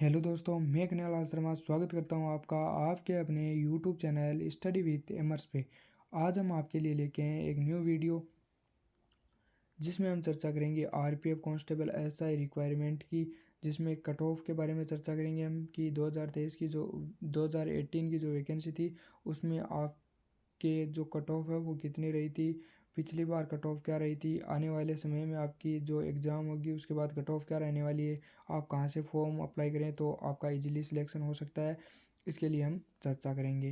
Hello दोस्तों, मैं कन्हैया लाल शर्मा स्वागत करता हूं आपका आपके अपने यूट्यूब चैनल स्टडी विद एमर्स पे। आज हम आपके लिए लेके आए हैं एक न्यू वीडियो जिसमें हम चर्चा करेंगे आरपीएफ कांस्टेबल एसआई रिक्वायरमेंट की, जिसमें कट ऑफ के बारे में चर्चा करेंगे हम कि 2023 की जो 2018 की जो वैकेंसी थी उसमें आपके जो कट ऑफ है वो कितनी रही थी, पिछली बार कट ऑफ क्या रही थी, आने वाले समय में आपकी जो एग्ज़ाम होगी उसके बाद कट ऑफ क्या रहने वाली है, आप कहाँ से फॉर्म अप्लाई करें तो आपका इजीली सिलेक्शन हो सकता है, इसके लिए हम चर्चा करेंगे।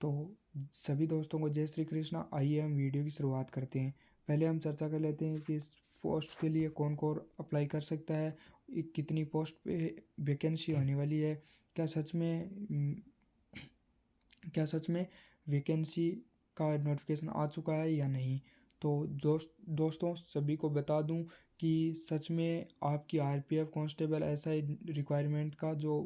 तो सभी दोस्तों को जय श्री कृष्णा। आइए हम वीडियो की शुरुआत करते हैं। पहले हम चर्चा कर लेते हैं कि इस पोस्ट के लिए कौन कौन अप्लाई कर सकता है, कितनी पोस्ट पे वैकेंसी होने वाली है, क्या सच में क्या सच में वैकेंसी का नोटिफिकेशन आ चुका है या नहीं। तो दोस्तों सभी को बता दूं कि सच में आपकी आरपीएफ कांस्टेबल एसआई रिक्वायरमेंट का जो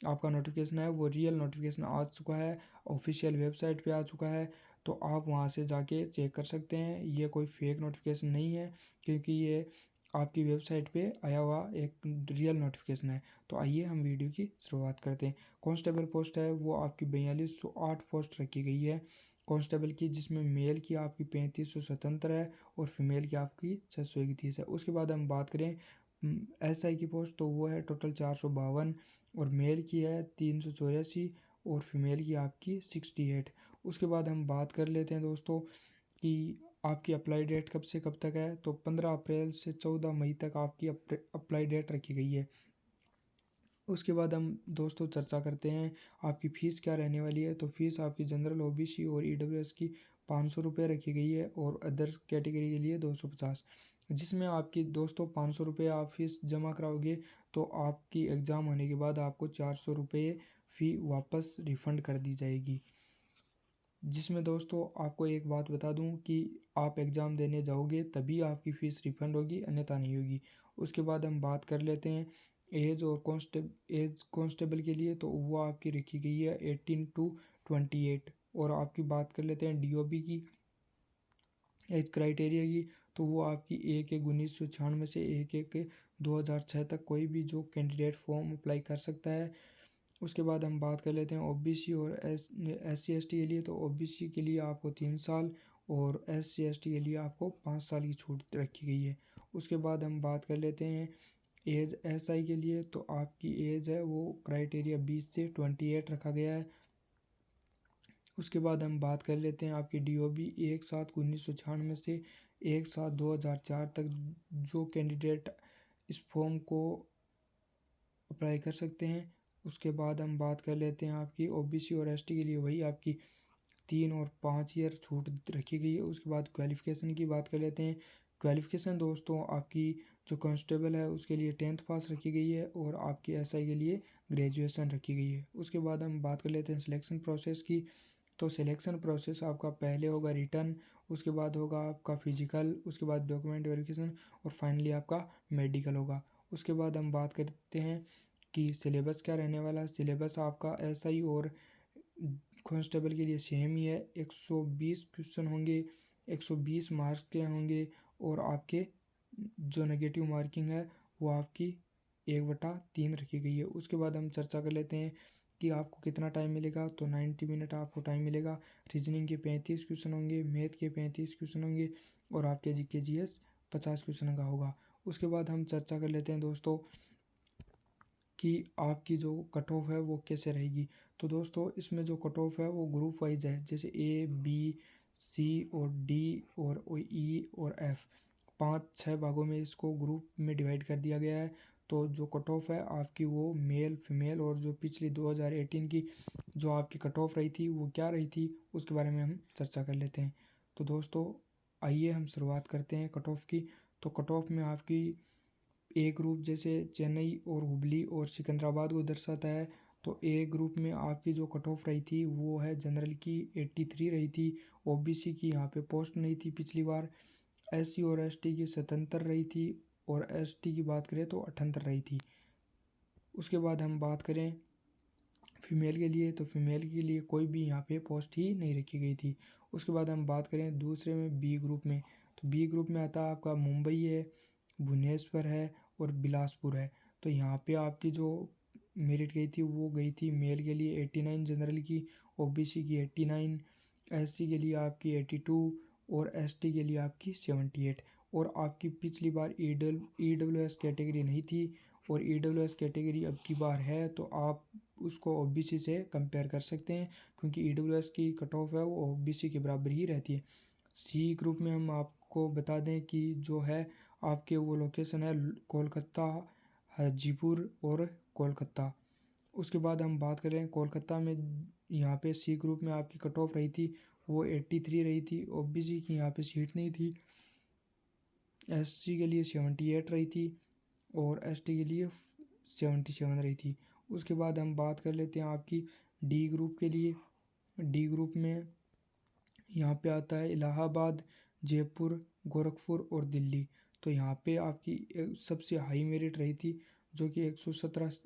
आपका नोटिफिकेशन है वो रियल नोटिफिकेशन आ चुका है, ऑफिशियल वेबसाइट पे आ चुका है। तो आप वहाँ से जाके चेक कर सकते हैं, ये कोई फेक नोटिफिकेशन नहीं है क्योंकि ये आपकी वेबसाइट पे आया हुआ एक रियल नोटिफिकेशन है। तो आइए हम वीडियो की शुरुआत करते हैं। कांस्टेबल पोस्ट है वो आपकी 4208 पोस्ट रखी गई है कांस्टेबल की, जिसमें मेल की आपकी 3500 स्वतंत्र है और फीमेल की आपकी 631 है। उसके बाद हम बात करें एसआई की पोस्ट तो वो है टोटल 452 और मेल की है 384 और फीमेल की आपकी 68। उसके बाद हम बात कर लेते हैं दोस्तों कि आपकी अप्लाई डेट कब से कब तक है, तो 15 अप्रैल से 14 मई तक आपकी अप्लाई डेट रखी गई है। उसके बाद हम दोस्तों चर्चा करते हैं आपकी फ़ीस क्या रहने वाली है। तो फीस आपकी जनरल ओबीसी और ईडब्ल्यूएस की 500 रुपये रखी गई है और अदर कैटेगरी के लिए 250, जिसमें आपकी दोस्तों 500 रुपये आप फीस जमा कराओगे तो आपकी एग्ज़ाम होने के बाद आपको 400 रुपये फ़ी वापस रिफ़ंड कर दी जाएगी। जिसमें दोस्तों आपको एक बात बता दूं कि आप एग्ज़ाम देने जाओगे तभी आपकी फ़ीस रिफ़ंड होगी, अन्यथा नहीं होगी। उसके बाद हम बात कर लेते हैं एज कांस्टेबल के लिए, तो वो आपकी रखी गई है 18 टू 28। और आपकी बात कर लेते हैं डीओबी की एज क्राइटेरिया की, तो वो आपकी 1/1/1996 से 1/1/2006 तक कोई भी जो कैंडिडेट फॉर्म अप्लाई कर सकता है। उसके बाद हम बात कर लेते हैं ओबीसी और एस सी एस टी के लिए, तो ओबीसी के लिए आपको 3 साल और एस सी एस टी के लिए आपको 5 साल की छूट रखी गई है। उसके बाद हम बात कर लेते हैं एज एस आई के लिए, तो आपकी एज है वो क्राइटेरिया 20 से 28 रखा गया है। उसके बाद हम बात कर लेते हैं आपकी डीओबी 1/7/1996 से 1/7/2004 तक जो कैंडिडेट इस फॉर्म को अप्लाई कर सकते हैं। उसके बाद हम बात कर लेते हैं आपकी ओबीसी और एसटी के लिए वही आपकी 3 और 5 ईयर छूट रखी गई है। उसके बाद क्वालिफ़िकेशन की बात कर लेते हैं। क्वालिफ़िकेशन दोस्तों आपकी जो कांस्टेबल है उसके लिए 10th पास रखी गई है और आपकी एसआई के लिए ग्रेजुएशन रखी गई है। उसके बाद हम बात कर लेते हैं सिलेक्शन प्रोसेस की। तो सिलेक्शन प्रोसेस आपका पहले होगा रिटर्न, उसके बाद होगा आपका फिजिकल, उसके बाद डॉक्यूमेंट वेरिफिकेशन और फाइनली आपका मेडिकल होगा। उसके बाद हम बात करते हैं कि सिलेबस क्या रहने वाला है। सिलेबस आपका एसआई और कांस्टेबल के लिए सेम ही है, 120 क्वेश्चन होंगे, 120 मार्क्स के होंगे और आपके जो नेगेटिव मार्किंग है वो आपकी 1/3 रखी गई है। उसके बाद हम चर्चा कर लेते हैं कि आपको कितना टाइम मिलेगा, तो 90 मिनट आपको टाइम मिलेगा। रीजनिंग के 35 क्वेश्चन होंगे, मैथ के 35 क्वेश्चन होंगे और आपके जीके जीएस 50 क्वेश्चन का होगा। उसके बाद हम चर्चा कर लेते हैं दोस्तों कि आपकी जो कट ऑफ है वो कैसे रहेगी। तो दोस्तों इसमें जो कट ऑफ है वो ग्रुप वाइज है, जैसे ए बी सी और डी और ई और एफ, 5-6 भागों में इसको ग्रुप में डिवाइड कर दिया गया है। तो जो कट ऑफ है आपकी वो मेल फीमेल और जो पिछली 2018 की जो आपकी कट ऑफ रही थी वो क्या रही थी उसके बारे में हम चर्चा कर लेते हैं। तो दोस्तों आइए हम शुरुआत करते हैं कट ऑफ की। तो कट ऑफ में आपकी ए ग्रुप जैसे चेन्नई और हुबली और सिकंदराबाद को दर्शाता है। तो ए ग्रुप में आपकी जो कट ऑफ रही थी वो है जनरल की 83 रही थी, ओबीसी की यहाँ पे पोस्ट नहीं थी पिछली बार, एससी और एसटी की 77 रही थी और एसटी की बात करें तो 78 रही थी। उसके बाद हम बात करें फीमेल के लिए, तो फीमेल के लिए कोई भी यहाँ पे पोस्ट ही नहीं रखी गई थी। उसके बाद हम बात करें दूसरे में बी ग्रुप में, तो बी ग्रुप में आता है आपका मुंबई है, भुवनेश्वर है और बिलासपुर है। तो यहाँ पे आपकी जो मेरिट गई थी वो गई थी मेल के लिए 89 जनरल की, ओबीसी की 89, एससी के लिए आपकी 82 और एसटी के लिए आपकी 78। और आपकी पिछली बार ईडब्ल्यूएस कैटेगरी नहीं थी और ईडब्ल्यूएस कैटेगरी अब की बार है, तो आप उसको ओबीसी से कंपेयर कर सकते हैं क्योंकि ईडब्ल्यूएस की कट ऑफ है वो ओबीसी के बराबर ही रहती है। सी ग्रुप में हम आपको बता दें कि जो है आपके वो लोकेशन है कोलकाता, हाजीपुर और कोलकाता। उसके बाद हम बात करें कोलकाता में, यहाँ पे सी ग्रुप में आपकी कट ऑफ रही थी वो 83 रही थी, ओबीसी की यहाँ पे सीट नहीं थी, एससी के लिए 78 रही थी और एसटी के लिए 77 रही थी। उसके बाद हम बात कर लेते हैं आपकी डी ग्रुप के लिए। डी ग्रुप में यहाँ पे आता है इलाहाबाद, जयपुर, गोरखपुर और दिल्ली। तो यहाँ पे आपकी सबसे हाई मेरिट रही थी जो कि 117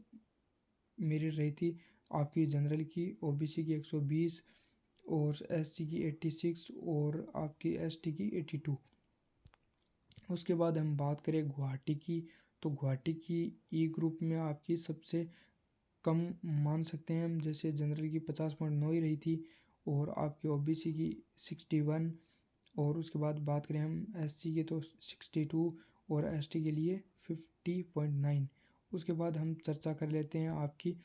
मेरिट रही थी आपकी जनरल की, ओबीसी की 120 और एससी की 86 और आपकी एसटी की 82। उसके बाद हम बात करें गुवाहाटी की, तो गुवाहाटी की ई ग्रुप में आपकी सबसे कम मान सकते हैं हम, जैसे जनरल की 50.9 ही रही थी और आपकी ओबीसी की 61। और उसके बाद बात करें हम एससी के तो 62 और एसटी के लिए 50.9। उसके बाद हम चर्चा कर लेते हैं आपकी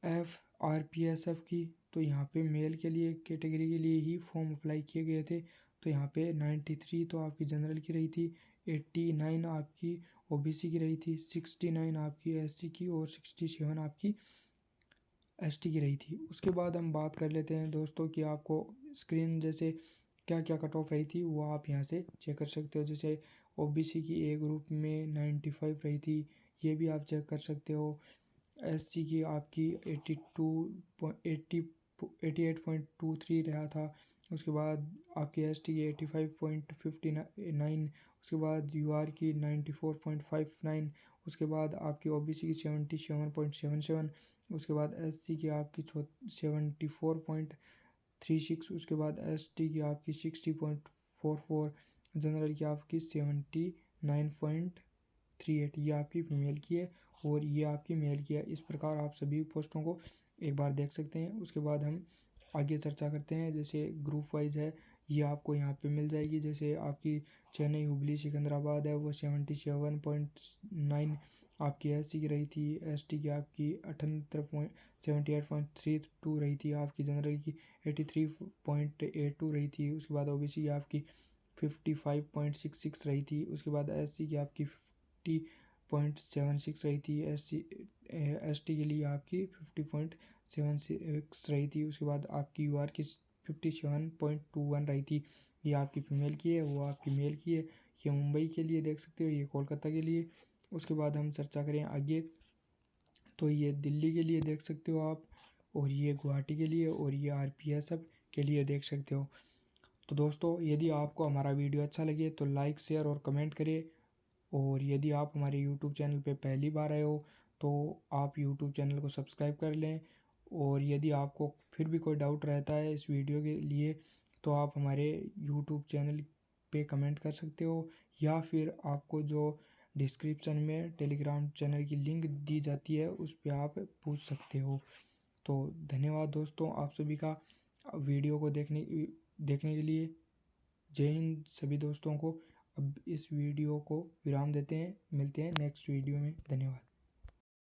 आरपीएसएफ की। तो यहाँ पे मेल के लिए कैटेगरी के लिए ही फॉर्म अप्लाई किए गए थे। तो यहाँ पे 93 तो आपकी जनरल की रही थी, 89 आपकी ओबीसी की रही थी, 69 आपकी एससी की और 67 आपकी एसटी की रही थी। उसके बाद हम बात कर लेते हैं दोस्तों कि आपको स्क्रीन जैसे क्या क्या कट ऑफ रही थी वो आप यहाँ से चेक कर सकते हो। जैसे ओबीसी की ए ग्रुप में 95 रही थी, ये भी आप चेक कर सकते हो। एससी की आपकी 88.23 रहा था। उसके बाद आपकी एसटी की 85.59, उसके बाद यूआर की 94.59, उसके बाद आपकी ओबीसी की 77.77, उसके बाद एससी की आपकी 74.36, उसके बाद एसटी की आपकी 60.44, जनरल की आपकी 79.38। ये आपकी फीमेल की है और ये आपकी मेल की है। इस प्रकार आप सभी पोस्टों को एक बार देख सकते हैं। उसके बाद हम आगे चर्चा करते हैं, जैसे ग्रुप वाइज है ये आपको यहाँ पे मिल जाएगी। जैसे आपकी चेन्नई, हुबली, सिकंदराबाद है वो 77.9 आपकी एससी की रही थी, एसटी की आपकी 78.32 रही थी, आपकी जनरल की 83.82 रही थी, उसके बाद ओबीसी की आपकी 55.66 रही थी, उसके बाद एससी की आपकी 50.76 रही थी, एसटी के लिए आपकी 50.76 रही थी, उसके बाद आपकी यूआर की 57.21 रही थी। ये आपकी फीमेल की है, वो आपकी मेल की है। ये मुंबई के लिए देख सकते हो, ये कोलकाता के लिए। उसके बाद हम चर्चा करें आगे, तो ये दिल्ली के लिए देख सकते हो आप, और ये गुवाहाटी के लिए, और ये आरपीएसएफ के लिए देख सकते हो। तो दोस्तों यदि आपको हमारा वीडियो अच्छा लगे तो लाइक, शेयर और कमेंट करें। और यदि आप हमारे यूट्यूब चैनल पे पहली बार आए हो तो आप यूट्यूब चैनल को सब्सक्राइब कर लें। और यदि आपको फिर भी कोई डाउट रहता है इस वीडियो के लिए तो आप हमारे यूट्यूब चैनल पे कमेंट कर सकते हो, या फिर आपको जो डिस्क्रिप्शन में टेलीग्राम चैनल की लिंक दी जाती है उस पर आप पूछ सकते हो। तो धन्यवाद दोस्तों आप सभी का वीडियो को देखने के लिए। जय हिंद सभी दोस्तों को। अब इस वीडियो को विराम देते हैं, मिलते हैं नेक्स्ट वीडियो में। धन्यवाद।